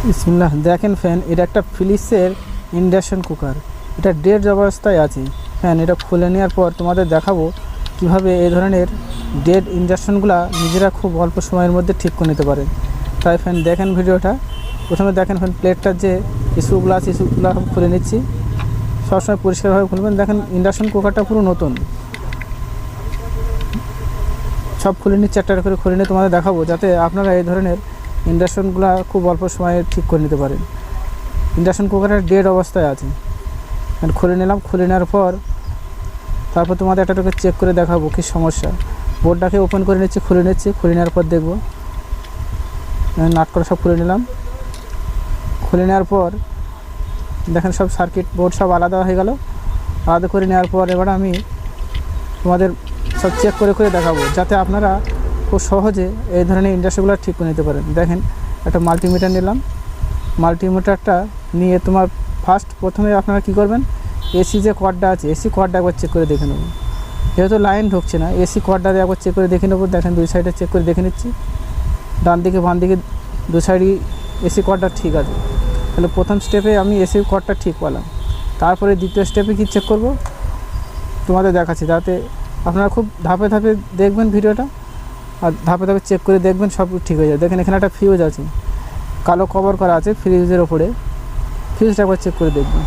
বিসমিল্লাহ। দেখেন ফ্যান, এটা একটা ফিলিপসের ইন্ডাকশন কুকার। এটা ডেড অবস্থায় আছে। ফ্যান এটা খুলে নেওয়ার পর তোমাদের দেখাবো কিভাবে এই ধরনের ডেড ইন্ডাকশনগুলো নিজেরা খুব অল্প সময়ের মধ্যে ঠিক করে নিতে পারে। তাই ফ্যান দেখেন ভিডিওটা। প্রথমে দেখেন ফ্যান প্লেটটার যে ইস্যুগুলো আছে ইস্যুগুলো খুলে নিচ্ছি। সবসময় পরিষ্কারভাবে খুলবেন। দেখেন ইন্ডাকশন কুকারটা পুরো নতুন। সব খুলে নিচ্ছি, একটা করে খুলে নিয়ে তোমাদের দেখাবো যাতে আপনারা এই ধরনের ইন্ডাকশনগুলো খুব অল্প সময়ে ঠিক করে নিতে পারেন। ইন্ডাকশন কুকারের ডেড অবস্থায় আছে। খুলে নিলাম। খুলে নেওয়ার পর তারপর তোমাদের একটা করে চেক করে দেখাবো কী সমস্যা। বোর্ডটাকে ওপেন করে নিচ্ছি, খুলে নিচ্ছি। খুলে নেওয়ার পর দেখবো নাট করে সব খুলে নিলাম। খুলে নেওয়ার পর দেখেন সব সার্কিট বোর্ড সব আলাদা হয়ে গেল। আলাদা করে নেওয়ার পর এবার আমি তোমাদের সব চেক করে করে দেখাবো যাতে আপনারা খুব সহজে এই ধরনের ইন্ডাকশনগুলো ঠিক করে নিতে পারেন। দেখেন একটা মাল্টিমিটার নিলাম। মাল্টিমিটারটা নিয়ে তোমার প্রথমে আপনারা কী করবেন, এসি যে কর্ডটা আছে এসি কর্ডটা একবার চেক করে দেখে নেব। যেহেতু লাইন ঢুকছে না, এসি কর্ডটা একবার চেক করে দেখে নেবো। দেখেন দুই সাইডে চেক করে দেখে নিচ্ছি, ডান দিকে বাম দিকে দু সাইডই এসি কর্ডটা ঠিক আছে। তাহলে প্রথম স্টেপে আমি এসি কর্ডটা ঠিক পেলাম। তারপরে দ্বিতীয় স্টেপে কী চেক করব তোমাদের দেখাচ্ছি, যাতে আপনারা খুব ধাপে ধাপে দেখবেন ভিডিওটা আর ধাপে ধাপে চেক করে দেখবেন সব ঠিক হয়ে যায়। দেখেন এখানে একটা ফিউজ আছে, কালো কভার করা আছে ফিউজের ওপরে। ফিউজটা একবার চেক করে দেখবেন।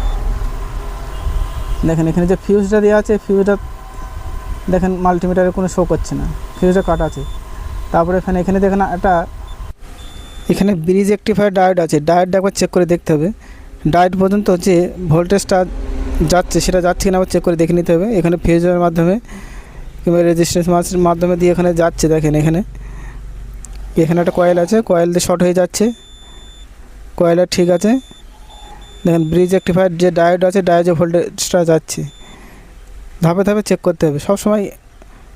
দেখেন এখানে যে ফিউজটা দেওয়া আছে ফিউজটা দেখেন মাল্টিমিটারে কোনো শো করছে না, ফিউজটা কাটা আছে। তারপরে এখানে দেখেন এখানে ব্রিজ রেকটিফায়ার ডায়োড আছে, ডায়োডটা একবার চেক করে দেখতে হবে। ডায়োড পর্যন্ত যে ভোল্টেজটা যাচ্ছে সেটা যাচ্ছে কিনা আবার চেক করে দেখে নিতে হবে। এখানে ফিউজের মাধ্যমে কিংবা রেজিস্ট্যান্স মাসের মাধ্যমে দিয়ে এখানে যাচ্ছে। দেখেন এখানে একটা কয়েল আছে, কয়েল দিয়ে শর্ট হয়ে যাচ্ছে, কয়েলটা ঠিক আছে। দেখেন ব্রিজ রেকটিফায়ার যে ডায়োড আছে ডায়োডে ভোল্টেজটা যাচ্ছে। ধাপে ধাপে চেক করতে হবে, সব সময়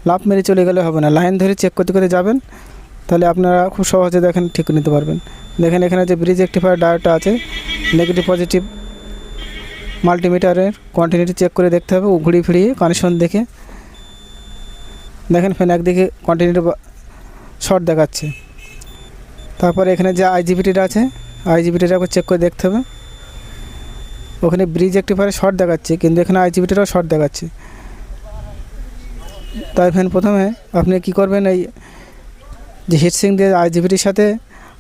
লাফ মেরে চলে গেলে হবে না, লাইন ধরে চেক করতে করতে যাবেন, তাহলে আপনারা খুব সহজে দেখেন ঠিক নিতে পারবেন। দেখেন এখানে যে ব্রিজ রেকটিফায়ার ডায়োডটা আছে নেগেটিভ পজিটিভ মাল্টিমিটারের কন্টিনিউটি চেক করে দেখতে হবে, ঘুরিয়ে ফিরিয়ে কানেকশন দেখে। দেখেন একদিকে কন্টিনিউটি শর্ট দেখাচ্ছে। তারপরে এখানে যে আইজিবিটিটা আছে আইজিবিটিটা একবার চেক করে দেখতে হবে। ওখানে ব্রিজ রেকটিফায়ারে শর্ট দেখাচ্ছে কিন্তু এখানে আইজিবিটিটাও শর্ট দেখাচ্ছে। তাই প্রথমে আপনি কি করবেন, এই যে হিটসিং দিয়ে আইজিবিটির সাথে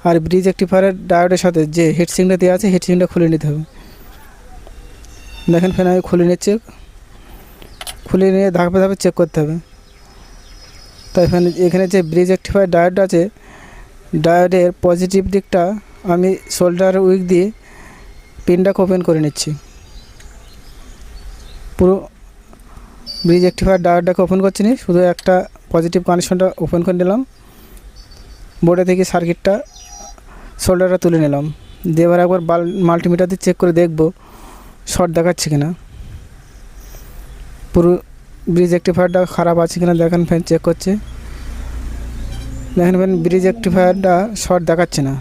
আর ব্রিজ রেকটিফায়ারের ডায়োডের সাথে যে হিটসিংটা দেওয়া আছে হিটসিংটা খুলে নিতে হবে। দেখেন আমি খুলে নিচ্ছি, খুলে নিয়ে ধাপে ধাপে চেক করতে হবে। তাই এখানে যে ব্রিজ রেকটিফায়ার ডায়োডটা আছে ডায়োডের পজিটিভ দিকটা আমি শোল্ডার উইক দিয়ে পিনটাকে ওপেন করে নিচ্ছি। পুরো ব্রিজ রেকটিফায়ার ডায়োডটাকে ওপেন করছি না, শুধু একটা পজিটিভ কানেকশনটা ওপেন করে নিলাম। বোর্ডে থেকে সার্কিটটা শোল্ডারটা তুলে নিলাম, দিয়ে এবার একবার মাল্টিমিটার দিয়ে চেক করে দেখব শর্ট দেখাচ্ছে কিনা, পুরো ব্রিজ রেকটিফায়ারটা খারাপ আছে কিনা। দেখেন চেক করছে। দেখেন ব্রিজ রেকটিফায়ারটা শর্ট দেখাচ্ছে না।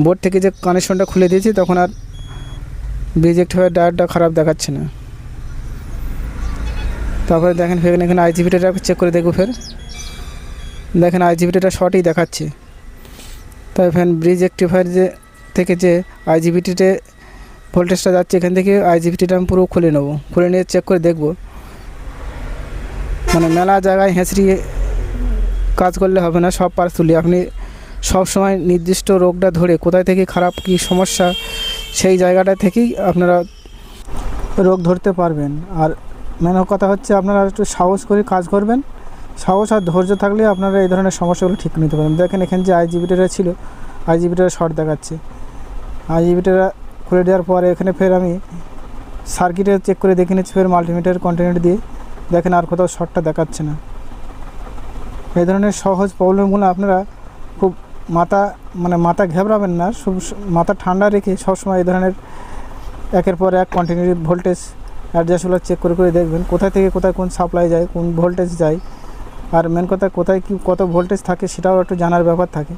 বোর্ড থেকে যে কানেকশনটা খুলে দিয়েছি তখন আর ব্রিজ রেকটিফায়ার ডায়োডটা খারাপ দেখাচ্ছে না। তারপরে দেখেন এখানে আইজিবিটিটা চেক করে দেখব। দেখেন আইজিবিটিটা শর্টই দেখাচ্ছে। তাই ব্রিজ রেকটিফায়ার থেকে যে আইজিবিটিতে ভোল্টেজটা যাচ্ছে এখান থেকে আইজিবিটিটা আমি পুরো খুলে নেব। খুলে নিয়ে চেক করে দেখব। মেলা জায়গায় হেঁচড়িয়ে কাজ করলে হবে না, সব পার্টস তুলি। আপনি সব সময় নির্দিষ্ট রোগটা ধরে কোথায় থেকে খারাপ কী সমস্যা সেই জায়গাটা থেকেই আপনারা রোগ ধরতে পারবেন। আর মেন কথা হচ্ছে আপনারা একটু সাহস করে কাজ করবেন। সাহস আর ধৈর্য থাকলে আপনারা এই ধরনের সমস্যাগুলো ঠিক নিতে পারেন। দেখেন এখানে যে আইজিবিটিটা ছিল আইজিবিটিটা শর্ট দেখাচ্ছে। আইজিবিটিটা খুলে দেওয়ার পরে এখানে আমি সার্কিটে চেক করে দেখে নিচ্ছি মাল্টিমিটার কন্টিনিউটি দিয়ে। দেখেন আর কোথাও শর্টটা দেখাচ্ছে না। এই ধরনের সহজ প্রবলেমগুলো আপনারা খুব মাথা ঘেবড়াবেন না, মাথা ঠান্ডা রেখে সবসময় এই ধরনের একের পর এক কন্টিনিউটি ভোল্টেজ অ্যাডজাস্টগুলো চেক করে করে দেখবেন কোথায় থেকে কোথায় কোন সাপ্লাই যায়, কোন ভোল্টেজ যায়। আর মেন কথা কোথায় কি কত ভোল্টেজ থাকে সেটাও একটু জানার ব্যাপার থাকে।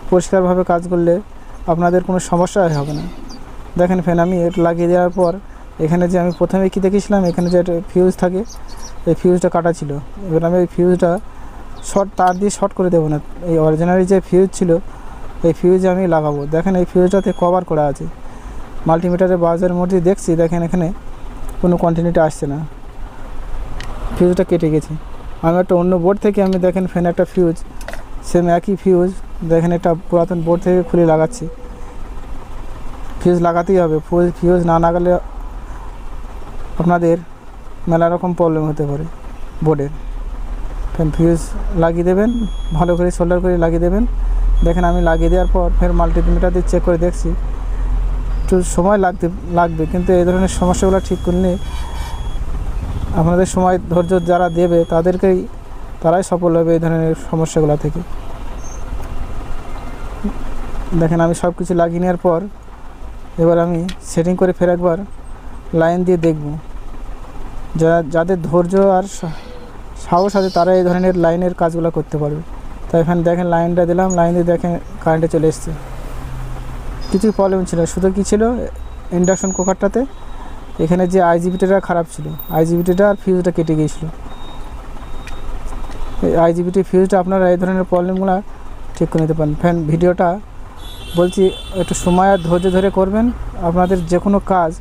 পরিষ্কারভাবে কাজ করলে আপনাদের কোনো সমস্যা হবে না। দেখেন আমি এটা লাগিয়ে দেওয়ার পর এখানে যে আমি প্রথমে কি দেখেছিলাম এখানে যে ফিউজ থাকে এই ফিউজটা কাটা ছিল। এবার আমি এই ফিউজটা তার দিয়ে শর্ট করে দেবো না। এই অরিজিনালি যে ফিউজ ছিল এই ফিউজ আমি লাগাবো। দেখেন এই ফিউজটাতে কভার করা আছে, মাল্টিমিটারের বাজারের মধ্যে দেখছি, দেখেন এখানে কোনো কন্টিনিউটি আসছে না, ফিউজটা কেটে গেছে। আমি একটা অন্য বোর্ড থেকে আমি দেখেন ফ্যান একটা ফিউজ, সেম একই ফিউজ দেখেন একটা পুরাতন বোর্ড থেকে খুলে লাগাচ্ছি। ফিউজ লাগাতেই হবে, ফিউজ না লাগালে আপনাদের মেলা রকম প্রবলেম হতে পারে বোর্ডের। ফ্যান ফিউজ লাগিয়ে দেবেন, ভালো করে সোল্ডার করে লাগিয়ে দেবেন। দেখেন আমি লাগিয়ে দেওয়ার পর ফের মাল্টিমিটার দিয়ে চেক করে দেখছি, একটু সময় লাগবে, কিন্তু এই ধরনের সমস্যাগুলো ঠিক করলে আপনাদের সময় ধৈর্য যারা দেবে তারাই সফল হবে এই ধরনের সমস্যাগুলো থেকে। দেখেন আমি সব কিছু লাগিয়ে নেওয়ার পর এবার আমি সেটিং করে ফের একবার লাইন দিয়ে দেখব। যাদের ধৈর্য আর সাহস আছে তারা এই ধরনের লাইনের কাজগুলো করতে পারবে। তাই এখানে দেখেন লাইনটা দিলাম, লাইন দিয়ে দেখেন কারেন্টে চলে এসছে। কিছু প্রবলেম ছিল, শুধু কী ছিল ইন্ডাকশন কুকারটাতে এখানে যে আইজিবিটিটা খারাপ ছিল, আইজিবিটিটা আর ফিউজটা কেটে গিয়েছিলো। এই আইজিবিটি ফিউজটা আপনারা এই ধরনের প্রবলেমগুলো ঠিক করে নিতে পারেন। ফ্যান ভিডিওটা বলছি একটু সময় আর ধৈর্য ধরে করবেন, আপনাদের যে কোনো কাজ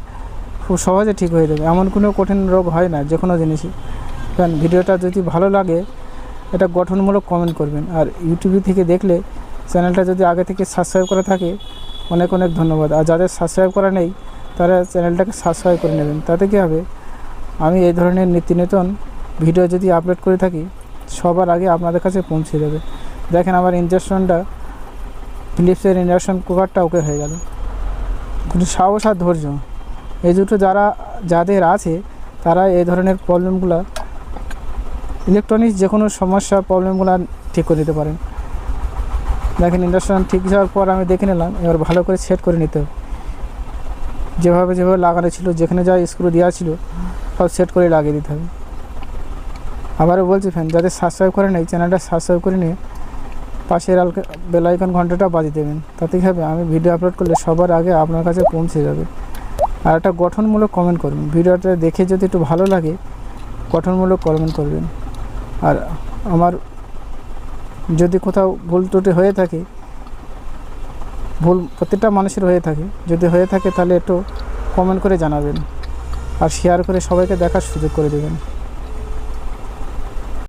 খুব সহজে ঠিক হয়ে যাবে। এমন কোনো কঠিন রোগ হয় না যে কোনো জিনিসই। ফ্যান ভিডিওটা যদি ভালো লাগে এটা গঠনমূলক কমেন্ট করবেন। আর ইউটিউব থেকে দেখলে চ্যানেলটা যদি আগে থেকে সাবস্ক্রাইব করা থাকে অনেক অনেক ধন্যবাদ। আর যাদের সাবস্ক্রাইব করা নেই তারা চ্যানেলটাকে সাবস্ক্রাইব করে নেবেন। তাতে কী হবে, আমি এই ধরনের নিত্য নতুন ভিডিও যদি আপলোড করে থাকি সবার আগে আপনাদের কাছে পৌঁছে যাবে। দেখেন আমার ইন্ডাকশনটা, ফিলিপসের ইন্ডাকশন কুকারটা ওকে হয়ে গেল। কিন্তু সাহস আর ধৈর্য এই দুটো যাদের আছে তারা এই ধরনের প্রবলেমগুলো, ইলেকট্রনিক্স যে কোনো সমস্যা প্রবলেমগুলো ঠিক করে নিতে পারেন। দেখেন ইন্ডাকশন ঠিক যাওয়ার পর আমি দেখে নিলাম, এবার ভালো করে সেট করে নিতে হবে। যেভাবে লাগানো ছিল, যেখানে যা স্ক্রু দেওয়া ছিল সব সেট করে লাগিয়ে দিতে হবে। আবারও বলছি ফ্যান যাদের সাবস্ক্রাইব করে নেই চ্যানেলটা সাবস্ক্রাইব করে নিয়ে পাশের বেল আইকন ঘন্টাটা বাজিয়ে দেবেন। তাতে কী হবে, আমি ভিডিও আপলোড করলে সবার আগে আপনার কাছে পৌঁছে যাবে। আর একটা গঠনমূলক কমেন্ট করবেন, ভিডিওটা দেখে যদি একটু ভালো লাগে গঠনমূলক কমেন্ট করবেন। আর আমার যদি কোথাও ভুল ত্রুটি হয়ে থাকে, ভুল প্রত্যেকটা মানুষের হয়ে থাকে, যদি হয়ে থাকে তাহলে একটু কমেন্ট করে জানাবেন আর শেয়ার করে সবাইকে দেখার সুযোগ করে দেবেন।